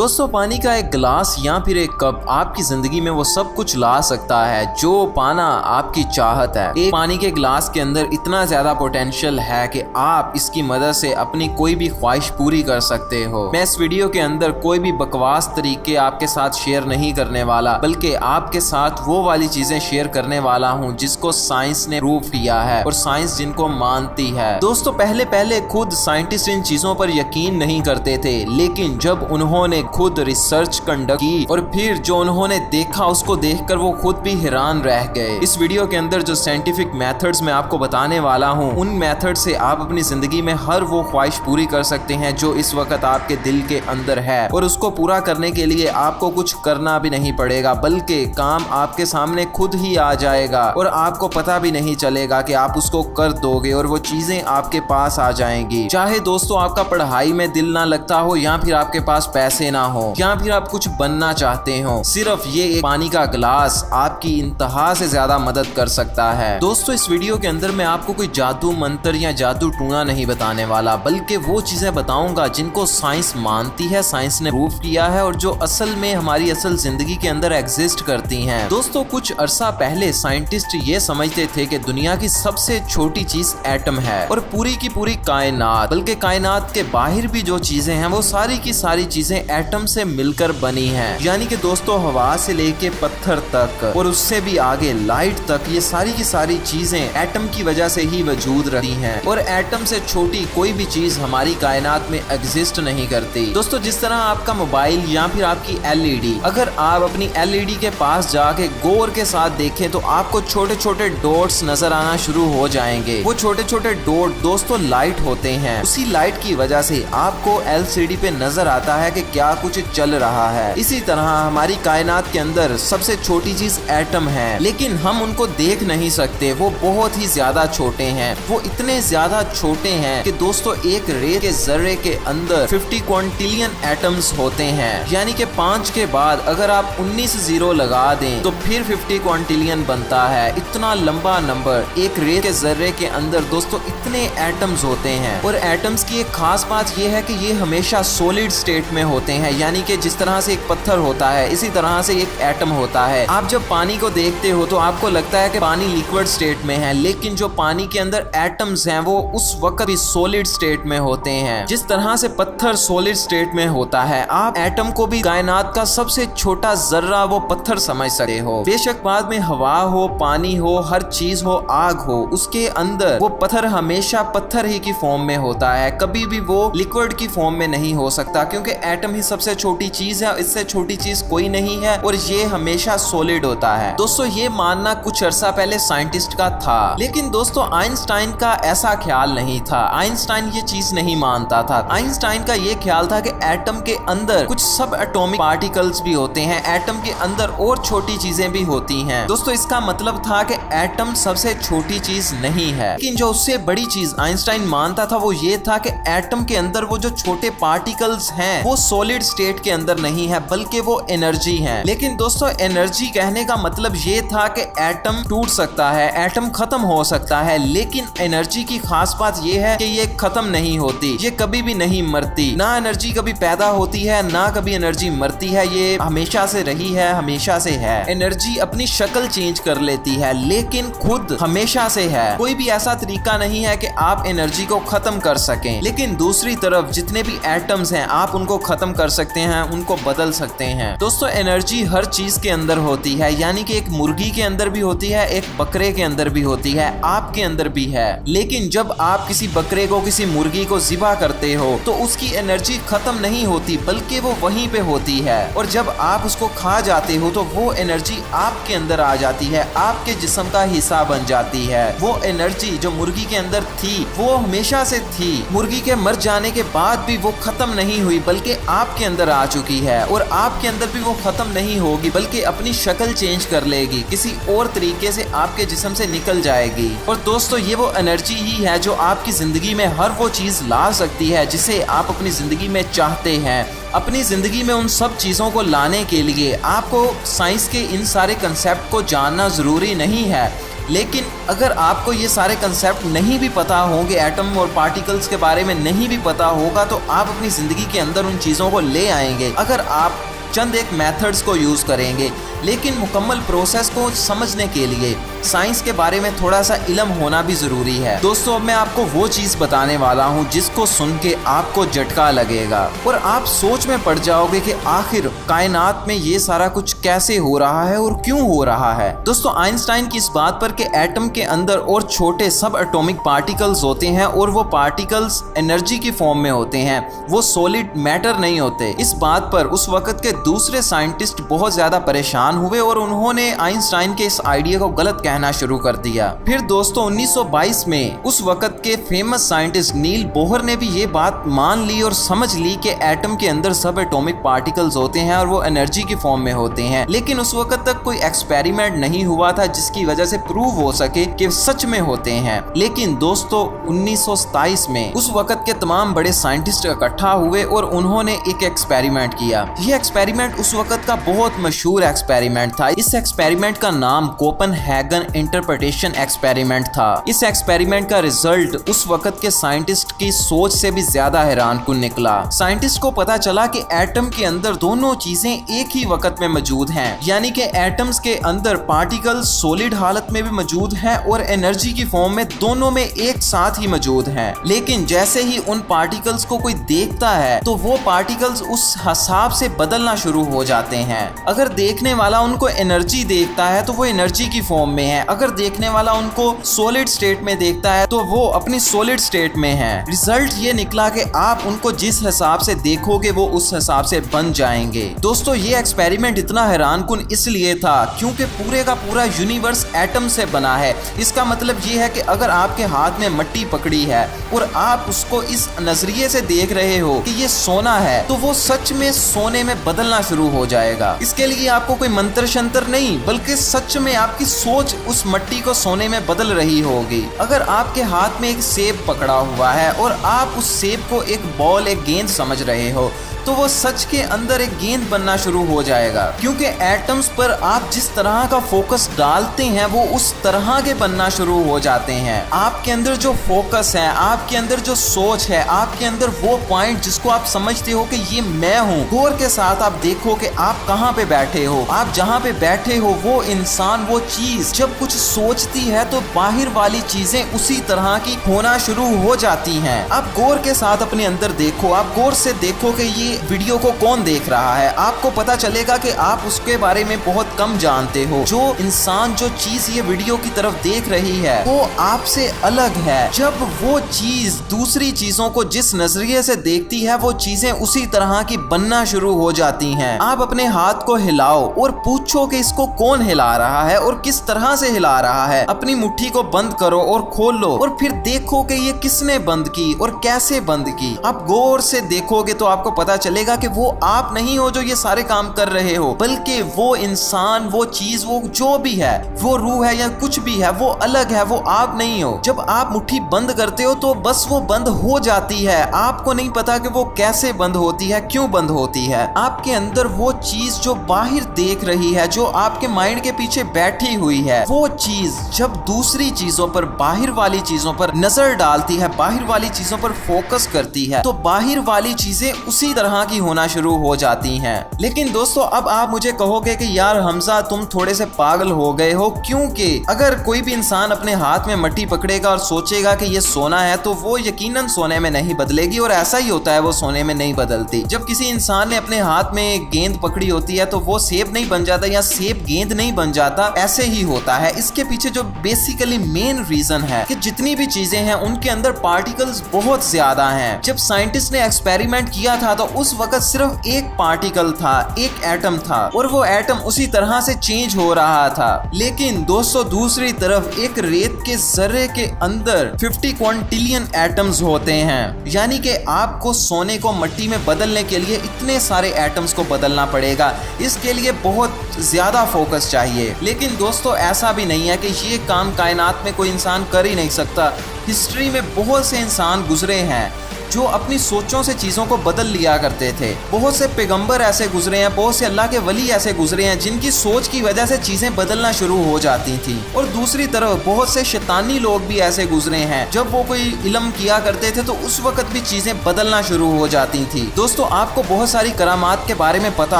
दोस्तों पानी का एक गिलास या फिर एक कप आपकी जिंदगी में वो सब कुछ ला सकता है जो पाना आपकी चाहत है। एक पानी के गिलास के अंदर इतना ज्यादा पोटेंशियल है कि आप इसकी मदद से अपनी कोई भी ख्वाहिश पूरी कर सकते हो। मैं इस वीडियो के अंदर कोई भी बकवास तरीके आपके साथ शेयर नहीं करने वाला, बल्कि आपके साथ वो वाली चीजें शेयर करने वाला हूँ जिसको साइंस ने प्रूव किया है और साइंस जिनको मानती है। दोस्तों पहले पहले खुद साइंटिस्ट इन चीजों पर यकीन नहीं करते थे, लेकिन जब उन्होंने खुद रिसर्च कंडक्ट की और फिर जो उन्होंने देखा उसको देखकर वो खुद भी हैरान रह गए। इस वीडियो के अंदर जो साइंटिफिक मेथड्स मैं आपको बताने वाला हूँ, उन मेथड से आप अपनी जिंदगी में हर वो ख्वाहिश पूरी कर सकते हैं जो इस वक्त आपके दिल के अंदर है, और उसको पूरा करने के लिए आपको कुछ करना भी नहीं पड़ेगा, बल्कि काम आपके सामने खुद ही आ जाएगा और आपको पता भी नहीं चलेगा कि आप उसको कर दोगे और वो चीजें आपके पास आ जाएंगी। चाहे दोस्तों आपका पढ़ाई में दिल ना लगता हो, या फिर आपके पास पैसे ना हो, या फिर आप कुछ बनना चाहते हो, सिर्फ ये एक पानी का गिलास आपकी इंतहा से ज्यादा मदद कर सकता है। दोस्तों इस वीडियो के अंदर मैं आपको कोई जादू मंत्र या जादू टूना नहीं बताने वाला, बल्कि वो चीजें बताऊंगा जिनको साइंस मानती है, साइंस ने प्रूव किया है और जो असल में हमारी असल जिंदगी के अंदर एग्जिस्ट करती हैं। दोस्तों कुछ अरसा पहले साइंटिस्ट ये समझते थे कि दुनिया की सबसे छोटी चीज एटम है और पूरी की पूरी कायनात, बल्कि कायनात के बाहर भी जो चीजें हैं वो सारी की सारी चीजें एटम से मिलकर बनी हैं। यानी कि दोस्तों हवा से लेके पत्थर तक और उससे भी आगे लाइट तक, ये सारी की सारी चीजें एटम की वजह से ही वजूद रही हैं और एटम से छोटी कोई भी चीज हमारी कायनात में एग्जिस्ट नहीं करती। दोस्तों जिस तरह आपका मोबाइल या फिर आपकी एलईडी, अगर आप अपनी एलईडी के पास जाके गौर के साथ देखें तो आपको छोटे छोटे डॉट्स नजर आना शुरू हो जाएंगे। वो छोटे छोटे डॉट दोस्तों लाइट होते हैं। उसी लाइट की वजह से आपको एलसीडी पे नजर आता है कि क्या कुछ चल रहा है। इसी तरह हमारी कायनात के अंदर सबसे छोटी चीज एटम है, लेकिन हम उनको देख नहीं सकते। वो बहुत ही ज्यादा छोटे हैं। वो इतने ज्यादा छोटे हैं कि दोस्तों एक रेत के जर्रे के अंदर 50 क्विंटिलियन एटम्स होते हैं। यानी कि 5 के बाद अगर आप 19 जीरो लगा दें तो फिर 50 क्विंटिलियन बनता है। इतना लंबा नंबर एक रेत के जर्रे के अंदर दोस्तों इतने एटम्स होते हैं। और एटम्स की एक खास बात यह है कि ये हमेशा सॉलिड स्टेट में होते हैं, यानी कि जिस तरह से एक पत्थर होता है इसी तरह से एक एटम होता है। आप जब पानी को देखते हो तो आपको लगता है कि पानी लिक्विड स्टेट में है, लेकिन जो पानी के अंदर एटम्स हैं वो उस वक्त भी सॉलिड स्टेट में होते हैं। जिस तरह से पत्थर सॉलिड स्टेट में होता है, आप एटम को भी कायनात का सबसे छोटा जर्रा वो पत्थर समझ सकते हो। बेशक बाद में हवा हो, पानी हो, हर चीज हो, आग हो, उसके अंदर वो पत्थर हमेशा पत्थर ही की फॉर्म में होता है, कभी भी वो लिक्विड की फॉर्म में नहीं हो सकता, क्योंकि एटम ही सबसे छोटी चीज है, इससे छोटी चीज कोई नहीं है और ये हमेशा सॉलिड होता है। दोस्तों ये मानना कुछ अरसा पहले साइंटिस्ट का था, लेकिन दोस्तों आइंस्टाइन का ऐसा ख्याल नहीं था। आइंस्टाइन ये चीज नहीं मानता था। आइंस्टाइन का ये ख्याल था कि एटम के अंदर कुछ सब एटॉमिक पार्टिकल्स भी होते हैं, एटम के अंदर और छोटी चीजें भी होती हैं। दोस्तों इसका मतलब था कि एटम सबसे छोटी चीज नहीं है, लेकिन जो उससे बड़ी चीज आइंस्टाइन मानता था वो ये था कि एटम के अंदर वो जो छोटे पार्टिकल्स हैं वो सॉलिड स्टेट के अंदर नहीं है, बल्कि वो एनर्जी है। लेकिन दोस्तों एनर्जी कहने का मतलब ये था कि एटम टूट सकता है, एटम खत्म हो सकता है, लेकिन एनर्जी की खास बात ये है कि ये खत्म नहीं होती, ये कभी भी नहीं मरती। ना एनर्जी कभी पैदा होती है, ना कभी एनर्जी मरती है, ये हमेशा से रही है, हमेशा से है। एनर्जी अपनी शक्ल चेंज कर लेती है, लेकिन खुद हमेशा से है। कोई भी ऐसा तरीका नहीं है कि आप एनर्जी को खत्म कर सकें, लेकिन दूसरी तरफ जितने भी एटम्स हैं आप उनको खत्म कर सकते हैं, उनको बदल सकते हैं। दोस्तों एनर्जी हर चीज के अंदर होती है, यानी कि एक मुर्गी के अंदर भी होती है, एक बकरे के अंदर भी होती है, आपके अंदर भी है। लेकिन जब आप किसी बकरे को, किसी मुर्गी को ज़िबा करते हो तो उसकी एनर्जी खत्म नहीं होती, बल्कि वो वहीं पे होती है, और जब आप उसको खा जाते हो तो वो एनर्जी आपके अंदर आ जाती है, आपके जिस्म का हिस्सा बन जाती है। वो एनर्जी जो मुर्गी के अंदर थी वो हमेशा से थी, मुर्गी के मर जाने के बाद भी वो खत्म नहीं हुई, बल्कि आपके अंदर आ चुकी है, और आपके अंदर भी वो खत्म नहीं होगी, बल्कि अपनी शक्ल चेंज कर लेगी, किसी और तरीके से आपके जिस्म से निकल जाएगी। और दोस्तों ये वो एनर्जी ही है जो आपकी जिंदगी में हर वो चीज ला सकती है जिसे आप अपनी जिंदगी में चाहते हैं। अपनी जिंदगी में उन सब चीजों को लाने के लिए आपको साइंस के इन सारे कंसेप्ट को जानना जरूरी नहीं है, लेकिन अगर आपको ये सारे कंसेप्ट नहीं भी पता होंगे, एटम और पार्टिकल्स के बारे में नहीं भी पता होगा, तो आप अपनी ज़िंदगी के अंदर उन चीज़ों को ले आएंगे अगर आप चंद एक मेथड्स को यूज़ करेंगे। लेकिन मुकम्मल प्रोसेस को समझने के लिए साइंस के बारे में थोड़ा सा इल्म होना भी ज़रूरी है। दोस्तों, अब मैं आपको वो चीज़ बताने वाला हूँ जिसको सुन के आपको झटका लगेगा और आप सोच में पड़ जाओगे कि आखिर कायनात में ये सारा कुछ कैसे हो रहा है और क्यों हो रहा है। दोस्तों, आइंस्टाइन की इस बात पर कि एटम के अंदर और छोटे सब एटॉमिक पार्टिकल्स होते हैं और वो पार्टिकल्स एनर्जी की फॉर्म में होते हैं, वो सॉलिड मैटर नहीं होते, इस बात पर उस वक्त के दूसरे साइंटिस्ट बहुत ज़्यादा परेशान हुए और उन्होंने आइंस्टाइन के इस आइडिया को गलत कहना शुरू कर दिया। फिर दोस्तों 1922 में उस वक्त के फेमस साइंटिस्ट नील बोहर ने भी ये बात मान ली और समझ ली कि एटम के अंदर सब एटॉमिक पार्टिकल्स होते हैं और वो एनर्जी की फॉर्म में होते हैं। लेकिन उस वक्त तक कोई एक्सपेरिमेंट नहीं हुआ था जिसकी वजह से प्रूव हो सके कि सच में होते हैं। लेकिन दोस्तों 1927 में उस वक्त के तमाम बड़े साइंटिस्ट इकट्ठा हुए और उन्होंने एक एक्सपेरिमेंट किया। ये एक्सपेरिमेंट उस वक्त का बहुत मशहूर एक्सपेरिमेंट था। इस एक्सपेरिमेंट का नाम कोपेनहेगन इंटरप्रिटेशन एक्सपेरिमेंट था। इस एक्सपेरिमेंट का रिजल्ट उस वक्त के साइंटिस्ट की सोच से भी ज्यादा हैरानकुन निकला। साइंटिस्ट को पता चला कि एटम के अंदर दोनों चीजें एक ही वक्त में मौजूद हैं, यानी कि एटम्स के अंदर पार्टिकल्स सॉलिड हालत में भी मौजूद हैं और एनर्जी की फॉर्म में दोनों में एक साथ ही मौजूद हैं। लेकिन जैसे ही उन पार्टिकल्स को कोई देखता है तो वो पार्टिकल्स उस हिसाब से बदलना शुरू हो जाते हैं। अगर देखने वाला उनको एनर्जी देखता है तो वो एनर्जी की फॉर्म में है, अगर देखने वाला उनको सॉलिड स्टेट में देखता है तो वो अपनी सॉलिड स्टेट में है। रिजल्ट ये निकला कि आप उनको जिस हिसाब से देखोगे वो उस हिसाब से बन जाएंगे। दोस्तों, ये एक्सपेरिमेंट इतना हैरानकुन इसलिए था क्योंकि पूरे का पूरा यूनिवर्स एटम से बना है। इसका मतलब ये है कि अगर आपके हाथ में मिट्टी पकड़ी है और आप उसको इस नजरिए से देख रहे हो कि ये सोना है, तो वो सच में सोने में बदलना शुरू हो जाएगा। इसके लिए आपको कोई मंत्र शंत्र नहीं, बल्कि सच में आपकी सोच उस मिट्टी को सोने में बदल रही होगी। अगर आपके हाथ में एक सेब पकड़ा हुआ है और आप उस सेब को एक बॉल, एक गेंद समझ रहे हो, तो वो सच के अंदर एक गेंद बनना शुरू हो जाएगा, क्योंकि एटम्स पर आप जिस तरह का फोकस डालते हैं वो उस तरह के बनना शुरू हो जाते हैं। आपके अंदर जो फोकस है, आपके अंदर जो सोच है, आपके अंदर वो पॉइंट जिसको आप समझते हो कि ये मैं हूँ, गौर के साथ आप देखो कि आप कहाँ पे बैठे हो। आप जहाँ पे बैठे हो वो इंसान, वो चीज जब कुछ सोचती है तो बाहर वाली चीजें उसी तरह की होना शुरू हो जाती हैं। आप गौर के साथ अपने अंदर देखो, आप गौर से देखो कि ये वीडियो को कौन देख रहा है। आपको पता चलेगा कि आप उसके बारे में बहुत कम जानते हो। जो इंसान, जो चीज ये वीडियो की तरफ देख रही है वो आपसे अलग है। जब वो चीज दूसरी चीजों को जिस नजरिए से देखती है वो चीजें उसी तरह की बनना शुरू हो जाती हैं। आप अपने हाथ को हिलाओ और पूछो कि इसको कौन हिला रहा है और किस तरह से हिला रहा है। अपनी मुट्ठी को बंद करो और खोल लो और फिर देखो कि ये किसने बंद की और कैसे बंद की। आप गौर से देखोगे तो आपको पता चलेगा कि वो आप नहीं हो जो ये सारे काम कर रहे हो, बल्कि वो इंसान, वो चीज, वो जो भी है, वो रूह है या कुछ भी है, वो अलग है, वो आप नहीं हो। जब आप मुट्ठी बंद करते हो तो बस वो बंद हो जाती है। आपको नहीं पता कि वो कैसे बंद होती है, क्यों बंद होती है। आपके अंदर वो चीज जो बाहर देख रही है, जो आपके माइंड के पीछे बैठी हुई है, वो चीज जब दूसरी चीजों पर, बाहर वाली चीजों पर नजर डालती है, बाहर वाली चीजों पर फोकस करती है, तो बाहर वाली चीजें उसी तरह की होना शुरू हो जाती हैं। लेकिन दोस्तों, अब आप मुझे कहोगे कि यार हमजा तुम थोड़े से पागल हो गए हो, क्योंकि अगर कोई भी इंसान अपने हाथ में मिट्टी पकड़ेगा और सोचेगा कि ये सोना है तो वो यकीनन सोने में नहीं बदलेगी, और ऐसा ही होता है, वो सोने में नहीं बदलती। जब किसी इंसान ने अपने हाथ में एक गेंद पकड़ी होती है तो वो सेब नहीं बन जाता या सेब गेंद नहीं बन जाता, ऐसे ही होता है। इसके पीछे जो बेसिकली मेन रीजन है कि जितनी भी चीजें हैं उनके अंदर पार्टिकल्स बहुत ज्यादा हैं। जब साइंटिस्ट ने एक्सपेरिमेंट किया था तो उस वक्त सिर्फ एक पार्टिकल था, एक एटम था, और वो एटम उसी तरह से चेंज हो रहा था। लेकिन दोस्तों, दूसरी तरफ एक रेत के जर्रे के अंदर 50 क्विंटिलियन एटम्स होते हैं, यानी कि आपको सोने को मिट्टी में बदलने के लिए इतने सारे एटम्स को बदलना पड़ेगा। इसके लिए बहुत ज्यादा फोकस चाहिए। लेकिन दोस्तों, ऐसा भी नहीं है कि ये काम कायनात में कोई इंसान कर ही नहीं सकता। हिस्ट्री में बहुत से इंसान गुजरे हैं जो अपनी सोचों से चीजों को बदल लिया करते थे। बहुत से पैगंबर ऐसे गुजरे हैं, बहुत से अल्लाह के वली ऐसे गुजरे हैं जिनकी सोच की वजह से चीजें बदलना शुरू हो जाती थी। और दूसरी तरफ बहुत से शैतानी लोग भी ऐसे गुजरे हैं, जब वो कोई इल्म किया करते थे तो उस वक्त भी चीजें बदलना शुरू हो जाती थी। दोस्तों, आपको बहुत सारी करामात के बारे में पता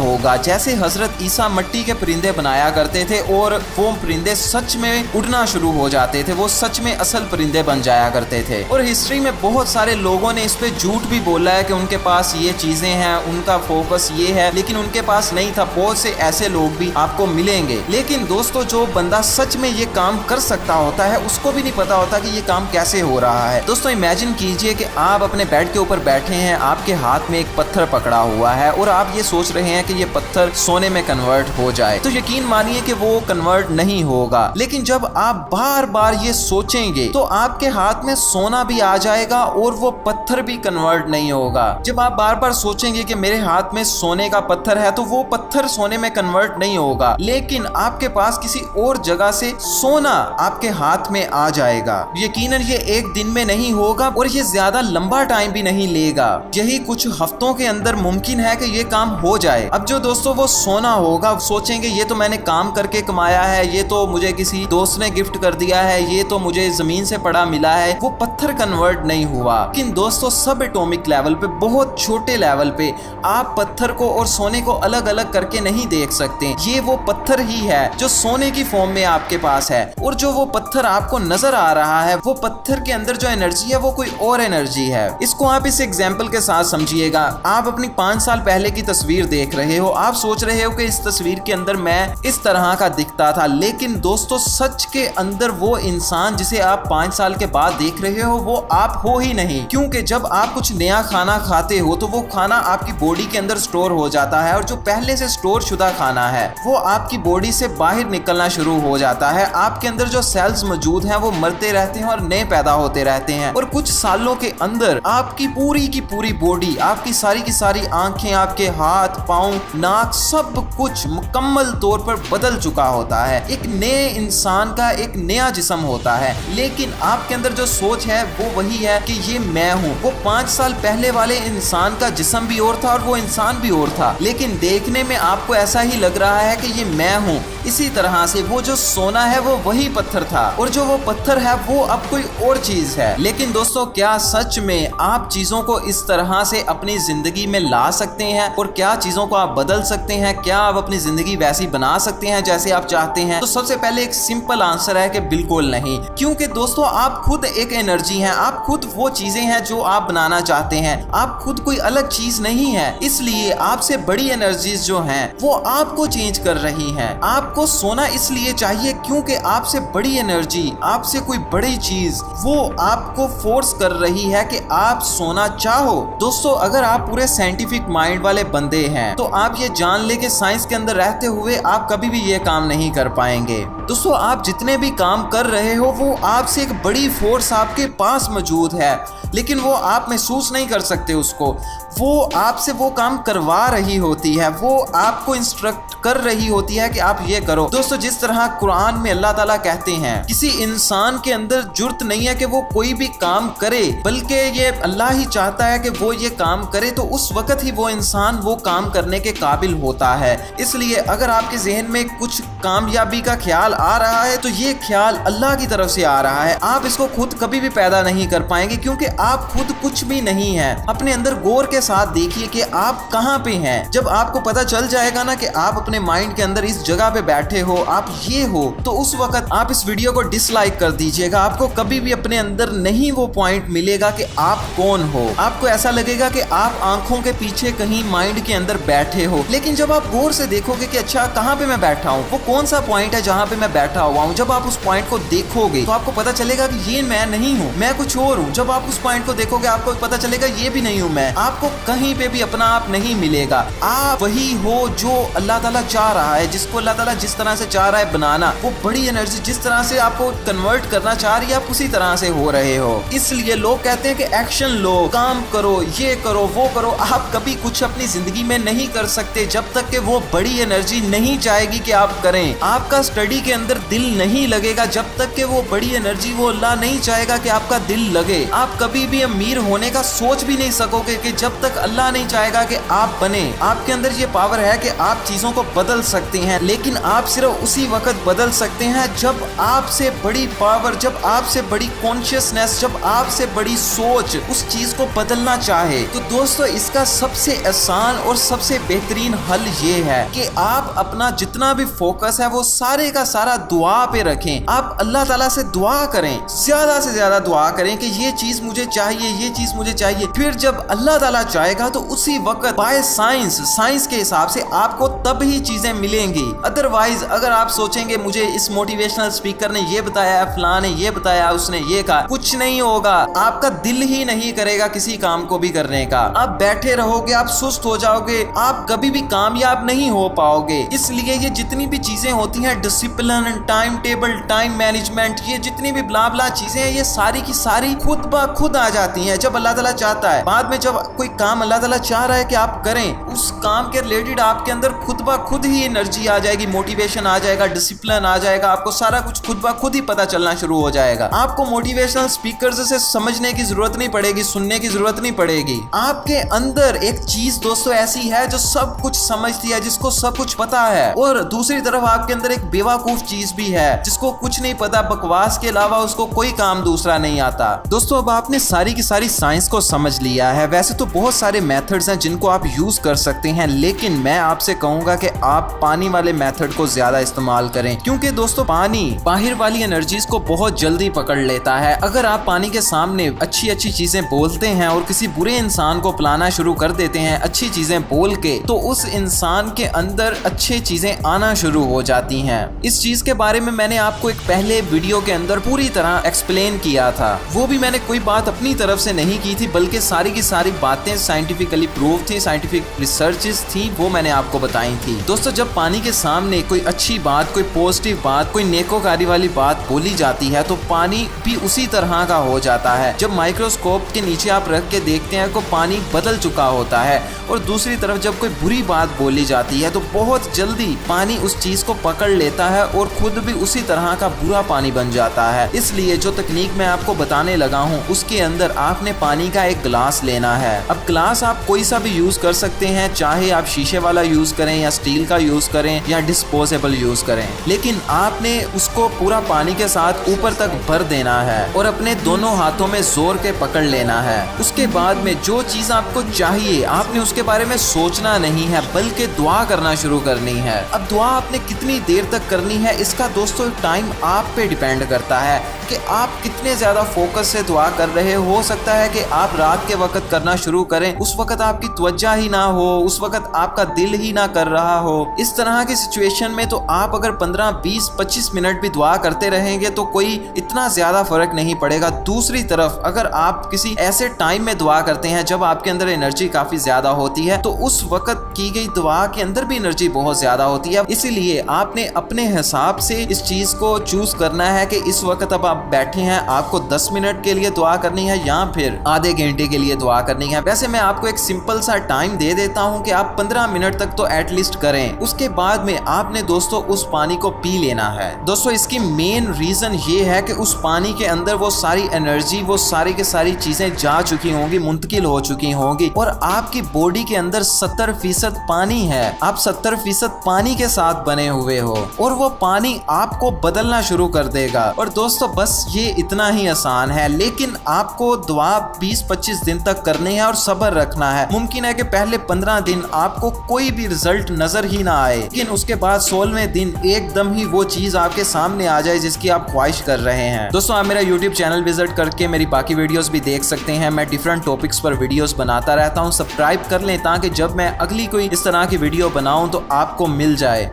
होगा, जैसे हजरत ईसा मिट्टी के परिंदे बनाया करते थे और वो परिंदे सच में उड़ना शुरू हो जाते थे, वो सच में असल परिंदे बन जाया करते थे। और हिस्ट्री में बहुत सारे लोगों ने इस पे झूठ भी बोला है कि उनके पास ये चीजें हैं, उनका फोकस ये है, लेकिन उनके पास नहीं था। बहुत से ऐसे लोग भी आपको मिलेंगे। लेकिन दोस्तों, जो बंदा सच में ये काम कर सकता होता है उसको भी नहीं पता होता कि ये काम कैसे हो रहा है। दोस्तों, इमेजिन कीजिए कि आप अपने बेड के ऊपर बैठे हैं, आपके हाथ में एक पत्थर पकड़ा हुआ है और आप ये सोच रहे हैं कि ये पत्थर सोने में कन्वर्ट हो जाए। तो यकीन मानिए कि वो कन्वर्ट नहीं होगा। लेकिन जब आप बार बार ये सोचेंगे तो आपके हाथ में सोना भी आ जाएगा और वो पत्थर भी कन्वर्ट नहीं होगा। जब आप बार बार सोचेंगे कि मेरे हाथ में सोने का पत्थर है तो वो पत्थर सोने में कन्वर्ट नहीं होगा, लेकिन आपके पास किसी और जगह से सोना आपके हाथ में आ जाएगा। यकीनन ये एक दिन में नहीं होगा और ये ज्यादा लंबा टाइम भी नहीं लेगा। यही कुछ हफ्तों के अंदर मुमकिन है कि ये काम हो जाए। अब जो दोस्तों वो सोना होगा, सोचेंगे ये तो मैंने काम करके कमाया है, ये तो मुझे किसी दोस्त ने गिफ्ट कर दिया है, ये तो मुझे जमीन से पड़ा मिला है, वो पत्थर कन्वर्ट नहीं हुआ। लेकिन दोस्तों, सब एटॉमिक लेवल पे, बहुत छोटे लेवल पे आप पत्थर को और सोने को अलग अलग करके नहीं देख सकते। ये वो पत्थर ही है जो सोने की फॉर्म में आपके पास है, और जो वो पत्थर आपको नजर आ रहा है, वो पत्थर के अंदर जो एनर्जी है वो कोई और एनर्जी है। इसको आप इस एग्जाम्पल के साथ समझिएगा। आप अपनी 5 साल पहले की तस्वीर देख रहे हो, आप सोच रहे हो कि इस तस्वीर के अंदर मैं इस तरह का दिखता था, लेकिन दोस्तों सच के अंदर वो इंसान जिसे आप 5 साल के बाद देख रहे हो वो आप हो ही नहीं। क्योंकि जब आप कुछ नया खाना खाते हो तो वो खाना आपकी बॉडी के अंदर स्टोर हो जाता है, और जो पहले से स्टोर शुदा खाना है वो आपकी बॉडी से बाहर निकलना शुरू हो जाता है। आपके अंदर जो सेल्स मौजूद हैं वो मरते रहते हैं और नए पैदा होते रहते हैं, और कुछ सालों के अंदर आपकी पूरी की पूरी बॉडी, आपकी सारी की सारी आंखें, आपके हाथ पांव नाक, सब कुछ मुकम्मल तौर पर बदल चुका होता है। एक नए इंसान का एक नया जिस्म होता है। लेकिन आपके अंदर जो सोच है वो वही है कि ये मैं हूँ। वो 5 साल पहले वाले इंसान का जिस्म भी और था और वो इंसान भी और था, लेकिन देखने में आपको ऐसा ही लग रहा है कि ये मैं हूँ। इसी तरह से वो जो सोना है वो वही पत्थर था, और जो वो पत्थर है वो अब कोई और चीज है। लेकिन दोस्तों, क्या सच में आप चीजों को इस तरह से अपनी जिंदगी में ला सकते हैं, और क्या चीजों को आप बदल सकते हैं? क्या आप अपनी जिंदगी वैसी बना सकते हैं जैसे आप चाहते हैं? तो सबसे पहले एक सिंपल आंसर है कि बिल्कुल नहीं। क्योंकि दोस्तों, आप खुद एक एनर्जी हैं, आप खुद वो चीजें हैं जो आप बनाना चाहते हैं। आप खुद कोई अलग चीज नहीं है, इसलिए आपसे बड़ी एनर्जीज जो हैं वो आपको चेंज कर रही हैं। आपको सोना इसलिए चाहिए क्योंकि आपसे बड़ी एनर्जी, आपसे कोई बड़ी चीज वो आपको फोर्स कर रही है कि आप सोना चाहो। दोस्तों, अगर आप पूरे साइंटिफिक माइंड वाले बंदे हैं तो आप ये जान ले कि साइंस के अंदर रहते हुए आप कभी भी ये काम नहीं कर पाएंगे। दोस्तों, आप जितने भी काम कर रहे हो वो आपसे एक बड़ी फोर्स आपके पास मौजूद है, लेकिन वो आप महसूस नहीं कर सकते उसको। वो आपसे वो काम करवा रही होती है, वो आपको इंस्ट्रक्ट कर रही होती है कि आप ये करो। दोस्तों, जिस तरह कुरान में अल्लाह ताला कहते हैं किसी इंसान के अंदर जुर्त नहीं है कि वो कोई भी काम करे, बल्कि ये अल्लाह ही चाहता है कि वो ये काम करे, तो उस वक्त ही वो इंसान वो काम करने के काबिल होता है। इसलिए अगर आपके जहन में कुछ कामयाबी का ख्याल आ रहा है तो ये ख्याल अल्लाह की तरफ से आ रहा है। आप इसको खुद कभी भी पैदा नहीं कर पाएंगे, क्योंकि आप खुद कुछ भी नहीं है। अपने अंदर गौर के साथ देखिए कि आप कहाँ पे हैं। जब आपको पता चल जाएगा ना कि आप अपने माइंड के अंदर इस जगह पे बैठे हो, आप ये हो, तो उस वक्त आप इस वीडियो को डिसलाइक कर दीजिएगा। आपको कभी भी अपने अंदर नहीं वो पॉइंट मिलेगा कि आप कौन हो। आपको ऐसा लगेगा कि आप आंखों के पीछे कहीं माइंड के अंदर बैठे हो। लेकिन जब आप गौर से देखोगे कि अच्छा कहाँ पे मैं बैठा हूँ, वो कौन सा पॉइंट है जहाँ पे मैं बैठा हुआ हूँ, जब आप उस पॉइंट को देखोगे तो आपको पता चलेगा कि ये मैं नहीं हूँ, मैं कुछ और हूँ। जब आप उस पॉइंट को देखोगे आपको पता चलेगा ये भी नहीं हूँ मैं। आपको कहीं पे भी अपना आप नहीं मिलेगा। आप वही हो जो अल्लाह ताला चाह रहा है, जिसको अल्लाह ताला जिस तरह से चाह रहा है बनाना, वो बड़ी एनर्जी जिस तरह से आपको कन्वर्ट करना चाह रही है, आप उसी तरह से हो रहे हो। इसलिए लोग कहते हैं कि एक्शन लो, काम करो, ये करो, वो करो। आप कभी कुछ अपनी जिंदगी में नहीं कर सकते जब तक कि वो बड़ी एनर्जी नहीं चाहेगी कि आप करें। आपका स्टडी के अंदर दिल नहीं लगेगा जब तक कि वो बड़ी एनर्जी, वो अल्लाह नहीं चाहेगा कि आपका दिल लगे। आप कभी कभी भी अमीर होने का सोच भी नहीं सकोगे कि जब तक अल्लाह नहीं चाहेगा कि आप बने। आपके अंदर ये पावर है कि आप चीजों को बदल सकते हैं, लेकिन आप सिर्फ उसी वक्त बदल सकते हैं जब आपसे बड़ी पावर, जब आपसे बड़ी कॉन्शियसनेस, जब आपसे बड़ी सोच उस चीज को बदलना चाहे। तो दोस्तों इसका सबसे आसान और सबसे बेहतरीन हल ये है कि आप अपना जितना भी फोकस है वो सारे का सारा दुआ पे रखें। आप अल्लाह ताला से दुआ करें, ज्यादा से ज्यादा दुआ करें कि ये चीज मुझे चाहिए, ये चीज मुझे चाहिए। फिर जब अल्लाह ताला चाहेगा तो उसी वक्त बाय साइंस के हिसाब से आपको तब ही चीजें मिलेंगी। अदरवाइज अगर आप सोचेंगे मुझे इस मोटिवेशनल स्पीकर ने ये बताया, फलां ने ये बताया, उसने ये कहा, कुछ नहीं होगा। आपका दिल ही नहीं करेगा किसी काम को भी करने का। आप बैठे रहोगे, आप सुस्त हो जाओगे, आप कभी भी कामयाब नहीं हो पाओगे। इसलिए ये जितनी भी चीजें होती हैं, discipline, time table, time management, ये जितनी भी ब्ला ब्ला चीजें हैं, ये सारी की सारी खुद ब खुद आ जाती हैं जब अल्लाह ताला चाहता है। बाद में जब कोई काम अल्लाह ताला चाह रहा है कि आप करें, उस काम के रिलेटेड आपके अंदर खुद ब खुद ही एनर्जी आ जाएगी, मोटिवेशन आ जाएगा, डिसिप्लिन आ जाएगा, आपको सारा कुछ खुद ब खुद ही पता चलना शुरू हो जाएगा। आपको मोटिवेशनल स्पीकर्स से समझने की जरूरत नहीं पड़ेगी, सुनने की जरूरत नहीं पड़ेगी। आपके अंदर एक चीज दोस्तों ऐसी है जो सब कुछ समझती है, जिसको सब कुछ पता है, और दूसरी तरफ आपके अंदर एक बेवकूफ चीज भी है जिसको कुछ नहीं पता, बकवास के अलावा उसको कोई काम दूसरा नहीं आता। दोस्तों अब आपने सारी की सारी साइंस को समझ लिया है। वैसे तो बहुत सारे मेथड्स हैं जिनको आप यूज कर सकते हैं, लेकिन मैं आपसे कहूंगा कि आप पानी वाले मेथड को ज्यादा इस्तेमाल करें, क्योंकि दोस्तों पानी बाहर वाली एनर्जीज को बहुत जल्दी पकड़ लेता है। अगर आप पानी के सामने अच्छी अच्छी चीजें बोलते हैं और किसी बुरे इंसान को पिलाना शुरू कर देते हैं अच्छी चीजें बोल के, तो उस इंसान के अंदर अच्छी चीजें आना शुरू हो जाती हैं। इस चीज के बारे में मैंने आपको एक पहले वीडियो के अंदर पूरी तरह एक्सप्लेन किया था। वो भी मैंने कोई बात अपनी तरफ से नहीं की थी, बल्कि सारी की सारी बातें साइंटिफिकली प्रूव थी, साइंटिफिक रिसर्चेस थी, वो मैंने आपको बताई थी। दोस्तों जब पानी के सामने कोई अच्छी बात, कोई पॉजिटिव बात, कोई नेकोकारी वाली बात बोली जाती है तो पानी भी उसी तरह का हो जाता है। जब माइक्रोस्कोप के नीचे आप रख के देखते हैं तो पानी बदल चुका होता है, और दूसरी तरफ जब कोई बुरी बात बोली जाती है तो बहुत जल्दी पानी उस चीज को पकड़ लेता है और खुद भी उसी तरह का बुरा पानी बन जाता है। इसलिए जो तकनीक मैं आपको बताने लगा हूँ उसके अंदर आपने पानी का एक गिलास लेना है। अब गिलास आप कोई सा भी यूज कर सकते हैं, चाहे आप शीशे वाला यूज करें या स्टील का यूज करें या डिस्पोजेबल यूज करें, लेकिन आपने उसको पूरा पानी के साथ ऊपर तक भर देना है और अपने दोनों हाथों में जोर के पकड़ लेना है। उसके बाद में जो चीज आपको चाहिए आपने उसके बारे में सोचना नहीं है, बल्कि दुआ करना शुरू करनी है। अब दुआ आपने कितनी देर तक करनी है इसका दोस्तों टाइम आप पे डिपेंड करता है कि आप कितने ज्यादा फोकस से दुआ कर रहे हो सकता है कि आप रात के वक्त करना शुरू करें, उस वक्त आपकी तवज्जो ही ना हो, उस वक्त आपका दिल ही ना कर रहा हो। इस तरह की सिचुएशन में तो आप अगर 15, 20, 25 मिनट भी दुआ करते रहेंगे तो कोई इतना ज्यादा फर्क नहीं पड़ेगा। दूसरी तरफ अगर आप किसी ऐसे टाइम में दुआ करते हैं जब आपके अंदर एनर्जी काफी ज्यादा होती है, तो उस वक्त की गई दुआ के अंदर भी एनर्जी बहुत ज्यादा होती है। इसीलिए आपने अपने हिसाब से इस चीज को चूज करना है कि इस वक्त अब आप बैठे हैं, आपको 10 मिनट के लिए दुआ करनी है या फिर आधे घंटे के लिए दुआ करनी है। वैसे मैं आपको एक सिंपल सा टाइम दे देता हूं कि आप 15 मिनट तक तो एटलीस्ट करें। उसके बाद में आपने दोस्तों उस पानी को पी लेना है। दोस्तों इसकी मेन रीजन ये है कि उस पानी के अंदर वो सारी एनर्जी, वो सारी के सारी चीजें जा चुकी होंगी, मुंतकिल हो चुकी होंगी, और आपकी बॉडी के अंदर 70% पानी है। आप 70% पानी के साथ बने हुए हो और वो पानी आपको बदलना शुरू कर देगा। और दोस्तों बस ये इतना ही आसान है, लेकिन आपको दुआ 20-25 दिन तक करनी है और सब्र रखना है। मुमकिन है कि पहले 15 दिन आपको कोई भी रिजल्ट नजर ही ना आए, लेकिन उसके बाद 16वें दिन एकदम ही वो चीज आपके सामने आ जाए जिसकी आप ख्वाहिश कर रहे हैं। दोस्तों आप मेरा YouTube चैनल विजिट करके मेरी बाकी वीडियोस भी देख सकते हैं। मैं डिफरेंट टॉपिक्स पर वीडियोस बनाता रहता हूँ। सब्सक्राइब कर लें ताकि जब मैं अगली कोई इस तरह की वीडियो बनाऊं तो आपको मिल जाए।